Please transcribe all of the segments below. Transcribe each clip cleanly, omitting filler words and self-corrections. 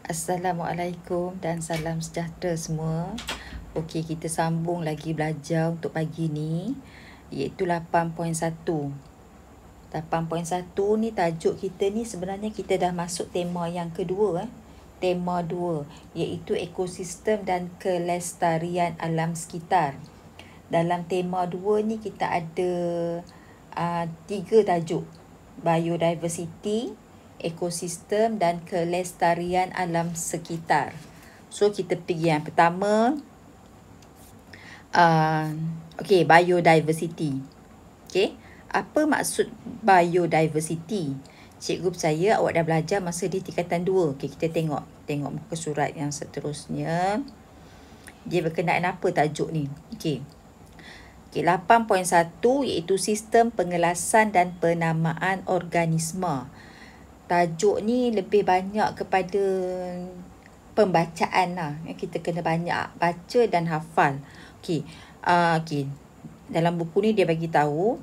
Assalamualaikum dan salam sejahtera semua. Okey, kita sambung lagi belajar untuk pagi ni, iaitu 8.1. 8.1 ni tajuk kita ni sebenarnya kita dah masuk tema yang kedua. Tema 2, iaitu ekosistem dan kelestarian alam sekitar. Dalam tema 2 ni kita ada 3 tajuk. Biodiversity, ekosistem dan kelestarian alam sekitar. So kita pergi yang pertama. Biodiversity. Apa maksud biodiversity? Cikgu percaya awak dah belajar masa di tingkatan 2. Kita tengok muka surat yang seterusnya. Dia berkenaan apa tajuk ni? 8.1 iaitu sistem pengelasan dan penamaan organisma. Tajuk ni lebih banyak kepada pembacaan lah. Kita kena banyak baca dan hafal. Dalam buku ni dia bagi tahu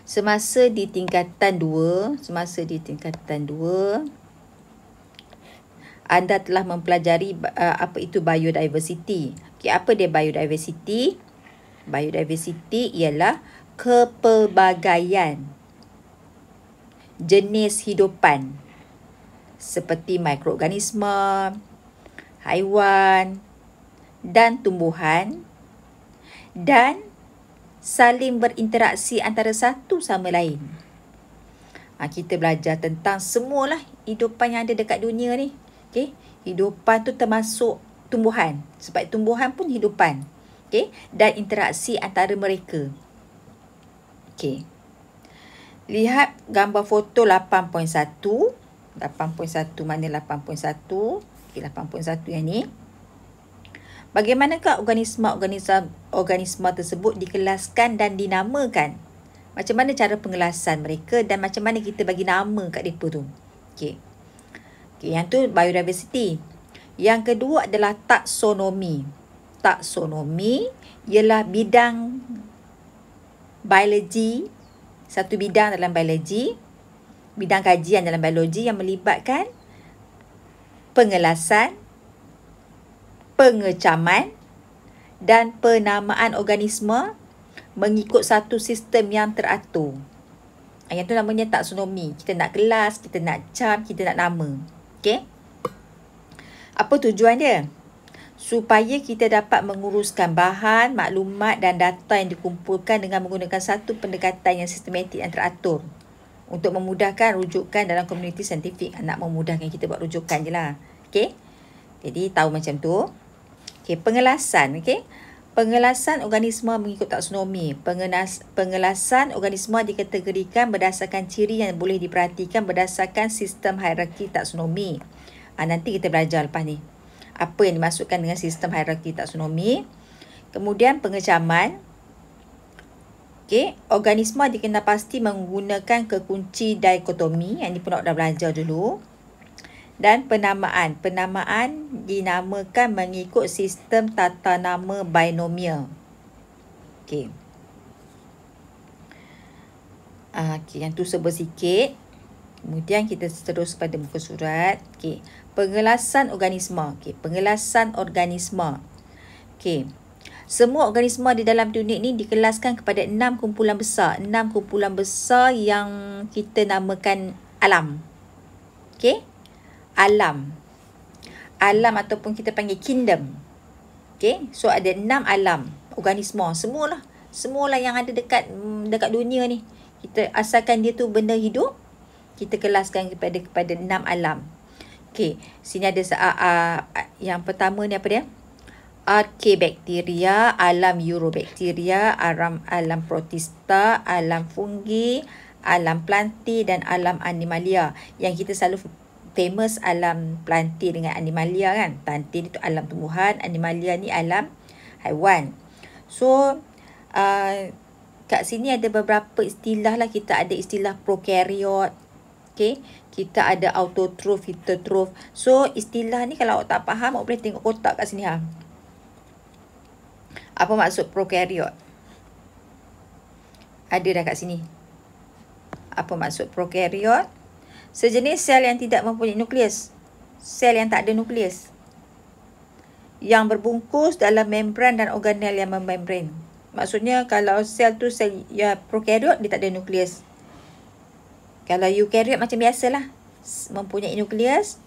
semasa di tingkatan 2, anda telah mempelajari apa itu biodiversity. Apa dia biodiversity? Biodiversity ialah kepelbagaian jenis hidupan seperti mikroorganisma, haiwan dan tumbuhan dan saling berinteraksi antara satu sama lain. Kita belajar tentang semualah hidupan yang ada dekat dunia ni. Hidupan tu termasuk tumbuhan, sebab tumbuhan pun hidupan. Dan interaksi antara mereka. Lihat gambar foto 8.1. 8.1 mana 8.1? 8.1 yang ni. Bagaimanakah organisma tersebut dikelaskan dan dinamakan? Macam mana cara pengelasan mereka dan macam mana kita bagi nama kat mereka tu? Yang tu biodiversity. Yang kedua adalah taksonomi. Taksonomi ialah bidang biologi, satu bidang dalam biologi, bidang kajian dalam biologi yang melibatkan pengelasan, pengecaman dan penamaan organisma mengikut satu sistem yang teratur. Yang tu namanya taksonomi. Kita nak kelas, kita nak cam, kita nak nama. Apa tujuan dia? Supaya kita dapat menguruskan bahan, maklumat dan data yang dikumpulkan dengan menggunakan satu pendekatan yang sistematik dan teratur untuk memudahkan rujukan dalam komuniti saintifik. Nak memudahkan kita buat rujukan je lah. Jadi tahu macam tu. Pengelasan. Pengelasan organisma mengikut taksonomi. Pengelasan organisma dikategorikan berdasarkan ciri yang boleh diperhatikan berdasarkan sistem hierarki taksonomi. Nanti kita belajar lepas ni apa yang dimasukkan dengan sistem hierarki taksonomi. Kemudian pengecaman. Organisma dikenal pasti menggunakan kekunci dikotomi. Yang ni pun dah belajar dulu. Dan penamaan. Penamaan dinamakan mengikut sistem tata nama binomial. Yang tu sebut sikit. Kemudian kita terus pada muka surat. Pengelasan organisma. Pengelasan organisma. Semua organisma di dalam dunia ini dikelaskan kepada 6 kumpulan besar. 6 kumpulan besar yang kita namakan alam. Alam. Alam ataupun kita panggil kingdom. So ada 6 alam organisma. Semualah yang ada dekat dunia ni. Kita asalkan dia tu benda hidup, kita kelaskan kepada 6 alam. Sini ada yang pertama ni apa dia? Archaebacteria, alam Urobacteria, alam Protista, alam fungi, alam planti dan alam animalia. Yang kita selalu famous alam planti dengan animalia kan. Planti ni tu alam tumbuhan, animalia ni alam haiwan. So kat sini ada beberapa istilah lah. Kita ada istilah prokaryote. Kita ada autotroph, heterotroph. So istilah ni kalau awak tak faham, awak boleh tengok kotak kat sini. Apa maksud prokaryote? Ada dah kat sini. Apa maksud prokaryote? Sejenis sel yang tidak mempunyai nukleus. sel yang tak ada nukleus, yang berbungkus dalam membran dan organel yang membran. Maksudnya kalau sel tu sel ya prokariot, dia tak ada nukleus. Kalau eukariot macam biasalah, mempunyai nukleus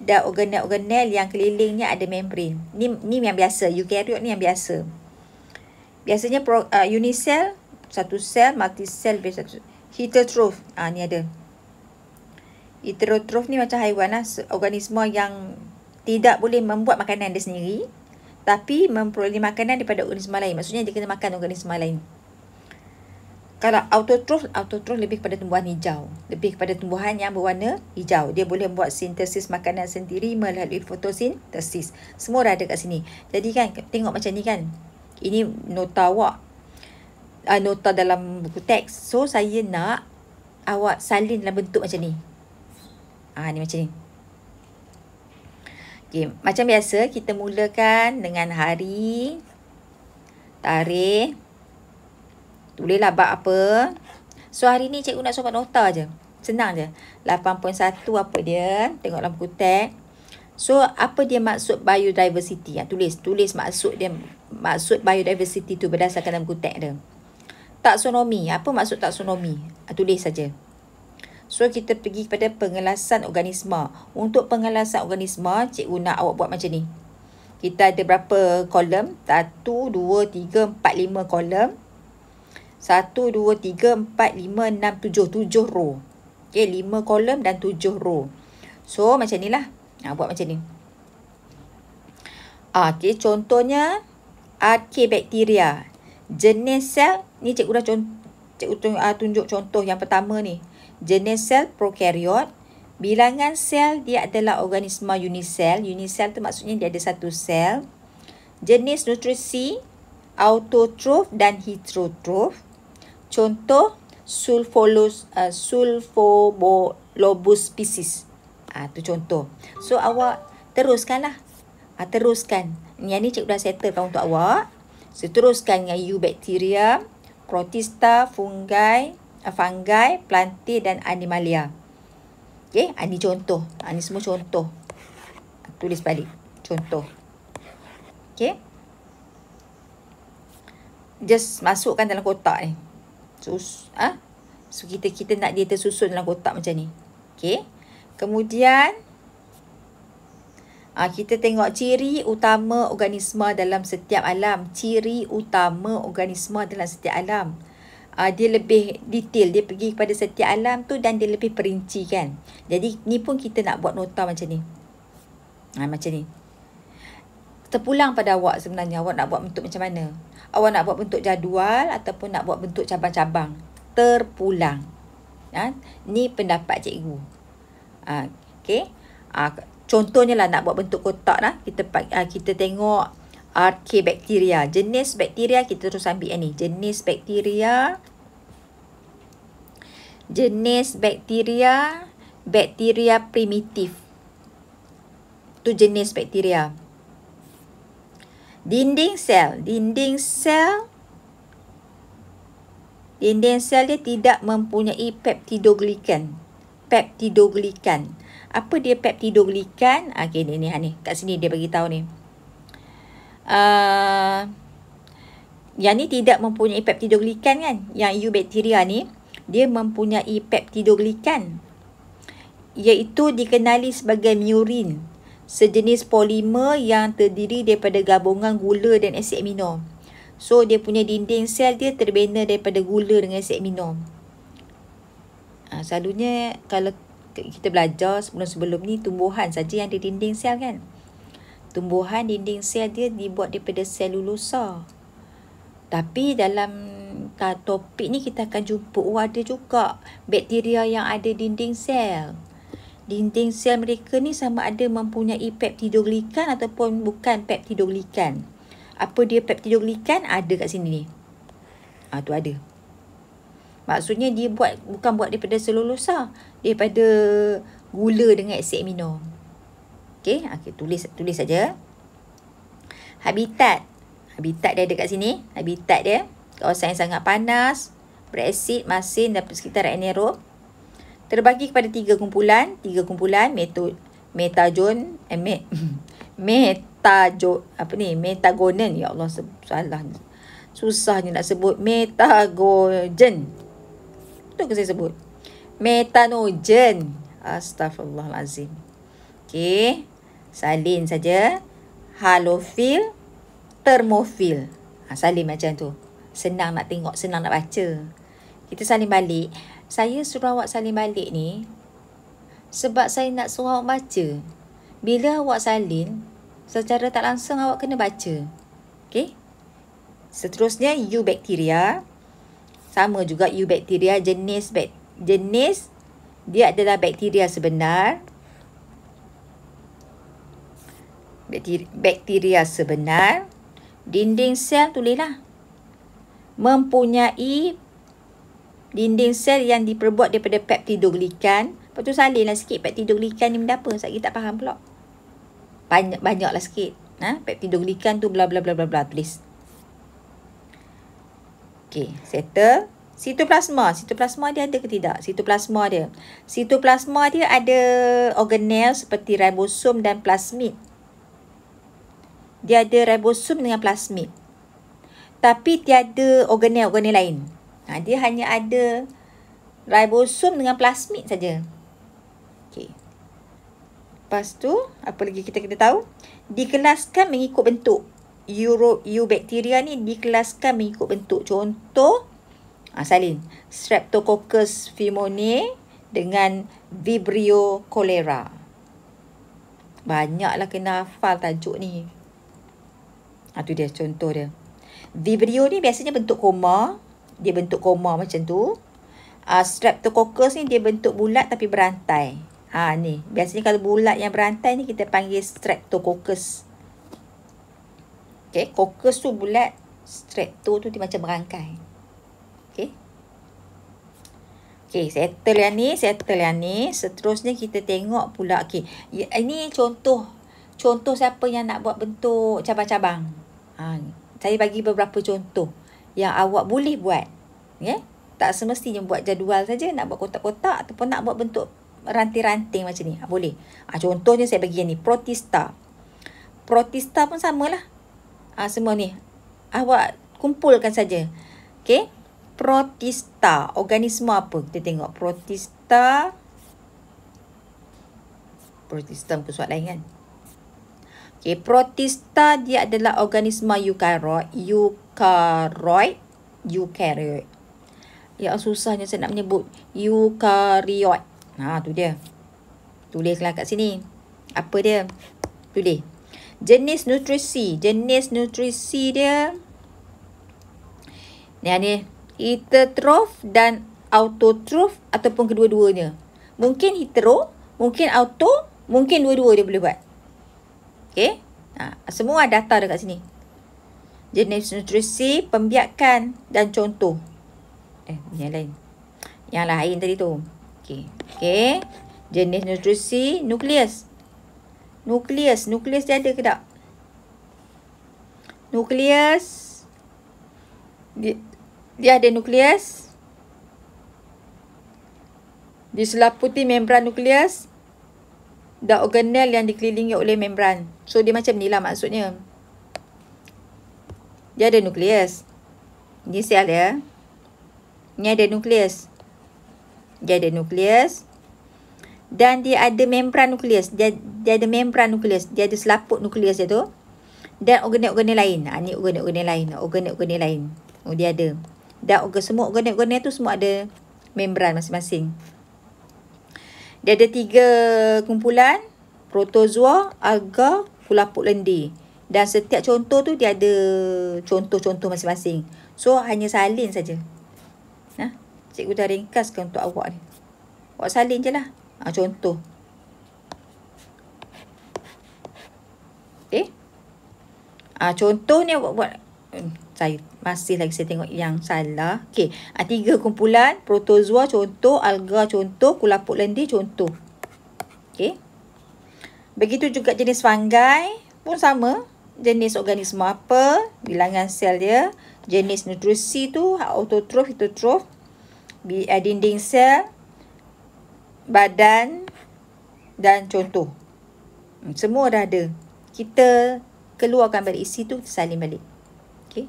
dan organel-organel yang kelilingnya ada membran. Ni yang biasa, eukariot ni yang biasa. Biasanya unisel, satu sel, multisel, heterotroph. Ni ada. Heterotroph ni macam haiwan lah, organisma yang tidak boleh membuat makanan dia sendiri, tapi memperoleh makanan daripada organisma lain. Maksudnya dia kena makan organisma lain. Kalau autotroph lebih kepada tumbuhan hijau. Lebih kepada tumbuhan yang berwarna hijau. Dia boleh buat sintesis makanan sendiri melalui fotosintesis. Semua dah ada kat sini. Jadi kan, tengok macam ni kan. Ini nota awak. Nota dalam buku teks. So, saya nak awak salin dalam bentuk macam ni. Ni macam ni. Okay, macam biasa, kita mulakan dengan hari, tarikh. Tulislah bab apa. So, hari ni cikgu nak suruh nota je. Senang je. 8.1 apa dia. Tengok dalam buku teks. So, apa dia maksud biodiversity? Tulis maksud dia. Maksud biodiversity tu berdasarkan dalam buku teks dia. Taksonomi. Apa maksud taksonomi? Tulis saja. So, kita pergi kepada pengelasan organisma. Untuk pengelasan organisma, cikgu nak awak buat macam ni. Kita ada berapa kolom? 1, 2, 3, 4, 5 kolom. 1, 2, 3, 4, 5, 6, 7. 7 row. Okay, 5 kolom dan 7 row. So, macam ni lah. Buat macam ni. Okay, contohnya, Archaebacteria. Jenis sel, ni cikgu dah tunjuk contoh yang pertama ni. Jenis sel prokariot. Bilangan sel dia adalah organisma unisel. Unisel tu maksudnya dia ada satu sel. Jenis nutrisi autotroph dan heterotroph. Contoh Sulfolobus species. Tu contoh. So awak teruskanlah. Teruskan. Yang ni cikgu dah settlekan untuk awak. So teruskan dengan Eubacteria, Protista, fungi, plantae dan animalia. Okay, ni contoh. Ni semua contoh. Tulis balik. Contoh. Okay. Just masukkan dalam kotak ni. So kita nak dia tersusun dalam kotak macam ni. Okay. Kemudian, kita tengok ciri utama organisma dalam setiap alam. Ciri utama organisma dalam setiap alam. Dia lebih detail. Dia pergi kepada setiap alam tu dan dia lebih perinci kan. Jadi ni pun kita nak buat nota macam ni. Macam ni. Terpulang pada awak sebenarnya. Awak nak buat bentuk macam mana? Awak nak buat bentuk jadual ataupun nak buat bentuk cabang-cabang. Terpulang. Ni pendapat cikgu. Okay. Contohnya lah nak buat bentuk kotak lah. Kita tengok Archaebacteria. Jenis bakteria kita terus ambil yang ni. Jenis bakteria primitif. Tu jenis bakteria. Dinding sel dia tidak mempunyai peptidoglikan. Apa dia peptidoglikan? Okay, ni kat sini dia bagi tahu ni. Yang ni tidak mempunyai peptidoglikan kan? Yang Eubacteria ni dia mempunyai peptidoglikan, iaitu dikenali sebagai myurin, sejenis polimer yang terdiri daripada gabungan gula dan asid amino. So, dia punya dinding sel dia terbina daripada gula dengan asid amino. Selalunya kalau kita belajar sebelum-sebelum ni, tumbuhan saja yang ada dinding sel kan. Tumbuhan dinding sel dia dibuat daripada selulosa. Tapi dalam topik ni kita akan jumpa ada juga bakteria yang ada dinding sel. Dinding sel mereka ni sama ada mempunyai peptidoglikan ataupun bukan peptidoglikan. Apa dia peptidoglikan? Ada kat sini ni. Tu ada. Maksudnya dia bukan buat daripada selulosa, daripada gula dengan asid amino. Okey, tulis saja. Habitat dia ada kat sini. Habitat dia kawasan yang sangat panas, berasid, masin dan persekitaran anaerob. Terbagi kepada 3 kumpulan metagonen. Ya Allah, salah. Susahnya nak sebut. Metagogen. Betul ke saya sebut? Metanogen. Astaghfirullahalazim. Okey. Salin saja. Halofil, termofil. Salin macam tu. Senang nak tengok, senang nak baca. Kita salin balik. Saya suruh awak salin balik ni sebab saya nak suruh awak baca. Bila awak salin, secara tak langsung awak kena baca. Okey? Seterusnya, eubacteria. Sama juga eubacteria, jenis dia adalah bakteria sebenar. Bakteria sebenar. Dinding sel, tulislah. Mempunyai dinding sel yang diperbuat daripada peptidoglikan. Lepas tu salinlah sikit peptidoglikan ni benda apa. Sebab kita tak faham pula. Banyaklah sikit. Peptidoglikan tu bla bla bla bla bla. Tulis. Okey, settle. Sitoplasma. Sitoplasma dia ada ke tidak? Sitoplasma dia ada organel seperti ribosom dan plasmid. Dia ada ribosom dengan plasmid. Tapi tiada organel-organel lain. Dia hanya ada ribosom dengan plasmid saja. Okey. Lepas tu, apa lagi kita kena tahu? Dikelaskan mengikut bentuk. Eubacteria ni dikelaskan mengikut bentuk. Contoh, salin. Streptococcus pneumoniae dengan Vibrio cholera. Banyaklah kena hafal tajuk ni. Tu dia contoh dia. Vibrio ni biasanya bentuk koma. Dia bentuk koma macam tu. Streptococcus ni dia bentuk bulat tapi berantai. Ni. Biasanya kalau bulat yang berantai ni kita panggil Streptococcus. Okay. Coccus tu bulat. Strepto tu dia macam berangkai. Okay. Okay. Settle yang ni. Seterusnya kita tengok pula. Okay. Ini contoh siapa yang nak buat bentuk cabang-cabang. Saya bagi beberapa contoh yang awak boleh buat. Tak semestinya buat jadual saja, nak buat kotak-kotak ataupun nak buat bentuk ranting-ranting macam ni. Boleh. Contohnya saya bagi yang ni, protista. Protista pun samalah. Semua ni awak kumpulkan saja. Okey. Protista, organisme apa? Kita tengok protista. Protista bukan soalan kan? Okay, protista dia adalah organisme eukaryoid. Ya, susahnya saya nak menyebut. Eukaryoid. Tu dia. Tulislah kat sini. Apa dia? Tulis. Jenis nutrisi. Jenis nutrisi dia. Ni. Heterotrof dan autotrof ataupun kedua-duanya. Mungkin hetero, mungkin auto, mungkin dua-dua dia boleh buat. Okey. Semua data dekat sini. Jenis nutrisi, pembiakan dan contoh. Yang lain. Yang lain tadi tu. Okey. Jenis nutrisi, nukleus. Nukleus dia ada ke tak? Nukleus. Dia ada nukleus. Diseliputi membran nukleus dan organel yang dikelilingi oleh membran. So, dia macam ni lah maksudnya. Dia ada nukleus. Ni sel dia. Ni ada nukleus. Dia ada nukleus. Dan dia ada membran nukleus. Dia ada membran nukleus. Dia ada selaput nukleus dia tu. Dan organel-organel lain. Ni organel-organel lain. Organel-organel lain. Dia ada. Dan semua organel-organel tu semua ada membran masing-masing. Dia ada 3 kumpulan. Protozoa, alga, kulaput lendir. Dan setiap contoh tu dia ada contoh-contoh masing-masing. So, hanya salin saja. Cikgu dah ringkaskan untuk awak ni. Awak salin je lah. Contoh. Okay. Contoh ni awak buat. Saya tengok yang salah. Okay. 3 kumpulan. Protozoa contoh. Alga contoh. Kulaput lendir contoh. Okay. Begitu juga jenis fungi pun sama. Jenis organisme apa. Bilangan sel dia. Jenis nutrisi tu. Autotrof, heterotrof. Dinding sel. Badan. Dan contoh. Semua dah ada. Kita keluarkan balik isi tu, kita salin balik. Okey.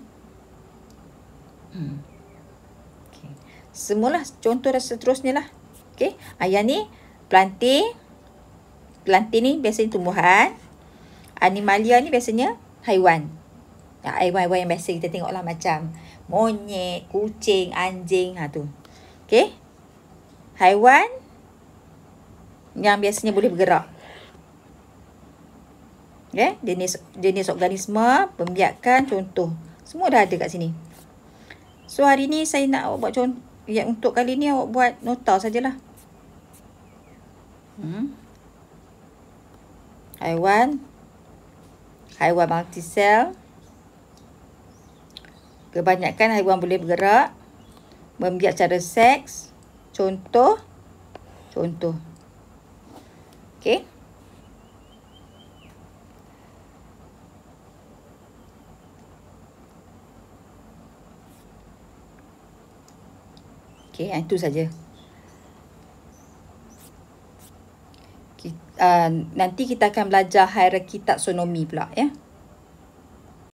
Okay. Semualah contoh dan seterusnya lah. Okey. Yang ni planting. Planting ni biasanya tumbuhan. Animalia ni biasanya haiwan. Haiwan-haiwan yang biasa kita tengok lah, macam monyet, kucing, anjing. Tu. Okey. Haiwan yang biasanya boleh bergerak. Okay? Jenis organisma, pembiakan, contoh. Semua dah ada kat sini. So hari ni saya nak awak buat contoh. Untuk kali ni awak buat nota sajalah. Haiwan multisel. Kebanyakan haiwan boleh bergerak. Membiak secara seks. Contoh. Okey. Okey, itu saja. Nanti kita akan belajar hierarki taksonomi pula, ya.